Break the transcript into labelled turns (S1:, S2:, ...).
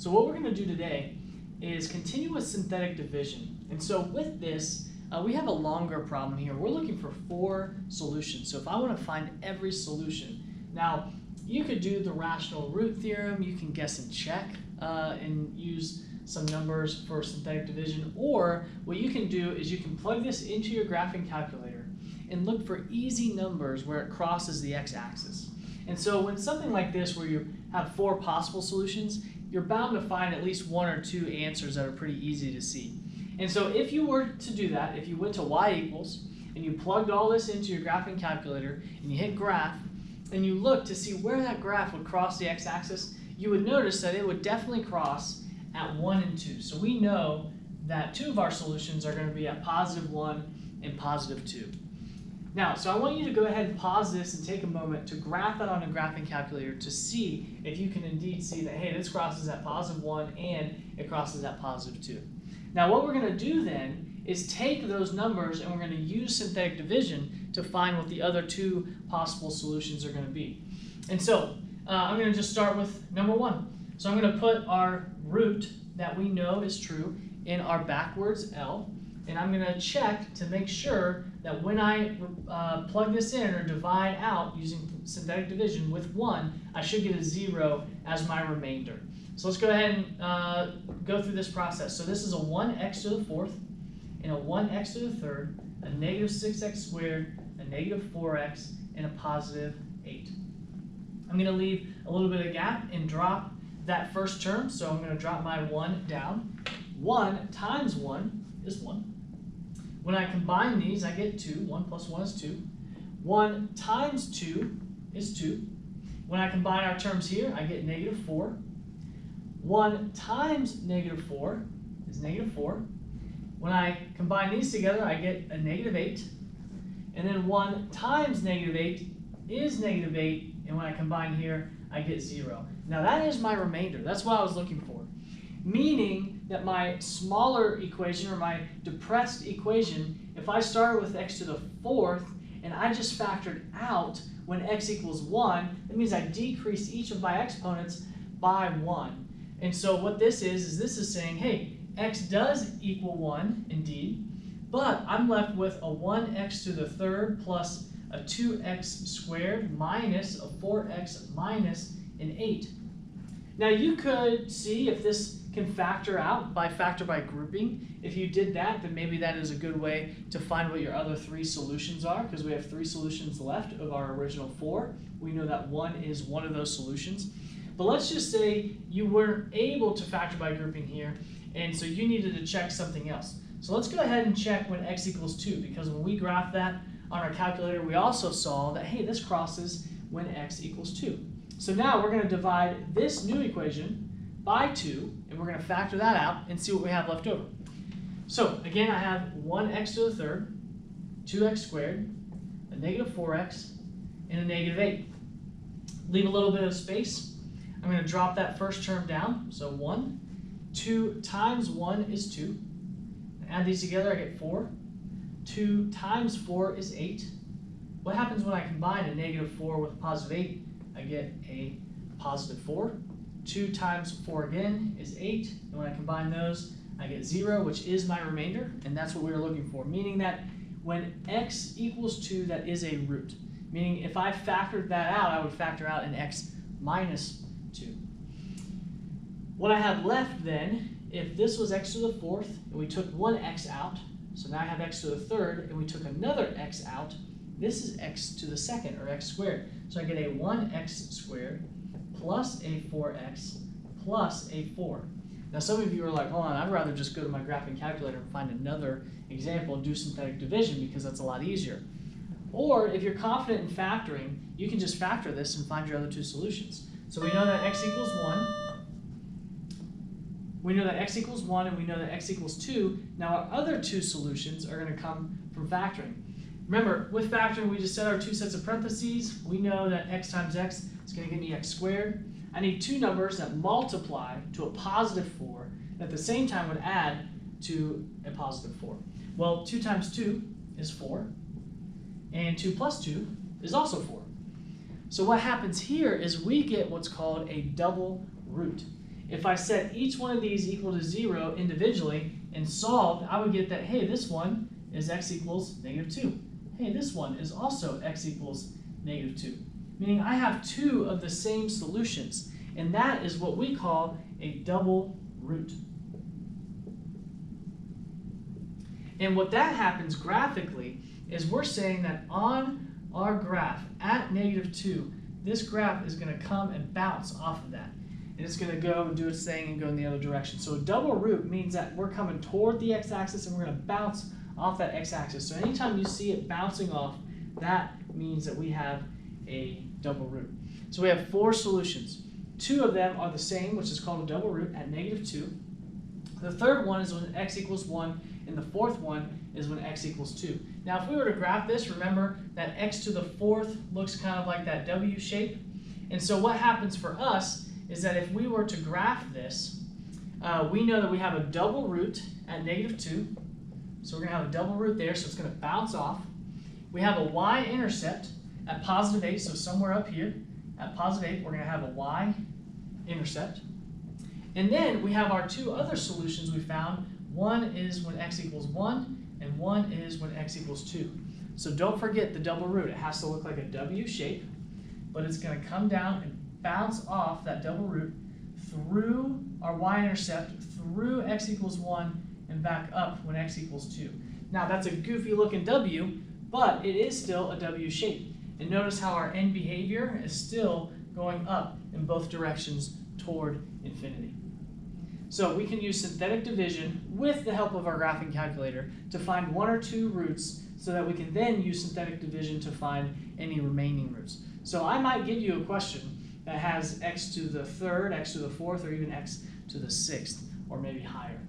S1: So what we're going to do today is continue with synthetic division. And so with this, we have a longer problem here. We're looking for 4 solutions. So if I want to find every solution, now you could do the rational root theorem, you can guess and check and use some numbers for synthetic division, or what you can do is you can plug this into your graphing calculator and look for easy numbers where it crosses the x-axis. And so when something like this, where you have 4 possible solutions, you're bound to find at least 1 or 2 answers that are pretty easy to see. And so if you were to do that, if you went to y equals, and you plugged all this into your graphing calculator, and you hit graph, and you look to see where that graph would cross the x-axis, you would notice that it would definitely cross at 1 and 2. So we know that 2 of our solutions are going to be at +1 and +2. Now, so I want you to go ahead and pause this and take a moment to graph that on a graphing calculator to see if you can indeed see that, hey, this crosses at +1 and it crosses at +2. Now, what we're going to do then is take those numbers and we're going to use synthetic division to find what the other 2 possible solutions are going to be. And so I'm going to just start with number 1. So I'm going to put our root that we know is true in our backwards L, and I'm going to check to make sure that when I plug this in or divide out using synthetic division with 1, I should get a 0 as my remainder. So let's go ahead and go through this process. So this is a 1x to the 4th, and a 1x to the 3rd, a -6x squared, a -4x, and a +8. I'm going to leave a little bit of gap and drop that first term, so I'm going to drop my 1 down. 1 times 1 is 1. When I combine these, I get 2. 1 plus 1 is 2. 1 times 2 is 2. When I combine our terms here, I get -4. 1 times -4 is -4. When I combine these together, I get a -8. And then 1 times -8 is -8. And when I combine here, I get 0. Now that is my remainder. That's what I was looking for. Meaning that my smaller equation, or my depressed equation, if I started with x to the 4th and I just factored out when x equals 1, that means I decreased each of my exponents by 1. And so what this is this is saying, hey, x does equal 1 indeed, but I'm left with a 1x to the 3rd plus a 2x squared minus a 4x minus an 8. Now you could see if this can factor out by grouping. If you did that, then maybe that is a good way to find what your other 3 solutions are, because we have 3 solutions left of our original 4. We know that 1 is one of those solutions. But let's just say you weren't able to factor by grouping here, and so you needed to check something else. So let's go ahead and check when x equals 2, because when we graphed that on our calculator, we also saw that, hey, this crosses when x equals 2. So now we're going to divide this new equation by 2, and we're going to factor that out and see what we have left over. So again, I have 1x to the 3rd, 2x squared, a -4x, and a -8. Leave a little bit of space. I'm going to drop that first term down, so 1. 2 times 1 is 2. Add these together, I get 4. 2 times 4 is 8. What happens when I combine a -4 with a +8? I get a +4. 2 times 4 again is 8. And when I combine those, I get 0, which is my remainder. And that's what we were looking for, meaning that when x equals 2, that is a root. Meaning if I factored that out, I would factor out an x minus 2. What I have left then, if this was x to the 4th, and we took 1 x out, so now I have x to the 3rd, and we took another x out, this is x to the 2nd, or x squared. So I get a 1x squared plus a 4x plus a 4. Now some of you are like, hold on, I'd rather just go to my graphing calculator and find another example and do synthetic division because that's a lot easier. Or if you're confident in factoring, you can just factor this and find your other 2 solutions. So we know that x equals 1. We know that x equals 1, and we know that x equals 2. Now our other 2 solutions are going to come from factoring. Remember, with factoring, we just set our 2 sets of parentheses. We know that x times x is going to give me x squared. I need 2 numbers that multiply to a +4, and at the same time would add to a +4. Well, 2 times 2 is 4, and 2 plus 2 is also 4. So what happens here is we get what's called a double root. if I set each one of these equal to 0 individually and solved, I would get that, hey, this one is x equals -2. Hey, this one is also x equals -2. Meaning I have two of the same solutions. And that is what we call a double root. And what that happens graphically is we're saying that on our graph at -2, this graph is going to come and bounce off of that. And it's going to go and do its thing and go in the other direction. So a double root means that we're coming toward the x-axis and we're going to bounce off that x-axis. So anytime you see it bouncing off, that means that we have a double root. So we have 4 solutions. 2 of them are the same, which is called a double root at -2. The third one is when x equals 1, and the fourth one is when x equals 2. Now if we were to graph this, remember that x to the 4th looks kind of like that W shape. And so what happens for us is that if we were to graph this, we know that we have a double root at -2. So we're going to have a double root there, so it's going to bounce off. We have a y-intercept at +8, so somewhere up here at +8, we're going to have a y-intercept. And then we have our 2 other solutions we found. One is when x equals 1, and one is when x equals 2. So don't forget the double root. It has to look like a W shape, but it's going to come down and bounce off that double root through our y-intercept, through x equals 1, and back up when x equals 2. Now that's a goofy looking W, but it is still a W shape. And notice how our end behavior is still going up in both directions toward infinity. So we can use synthetic division with the help of our graphing calculator to find 1 or 2 roots so that we can then use synthetic division to find any remaining roots. So I might give you a question that has x to the 3rd, x to the 4th, or even x to the 6th, or maybe higher.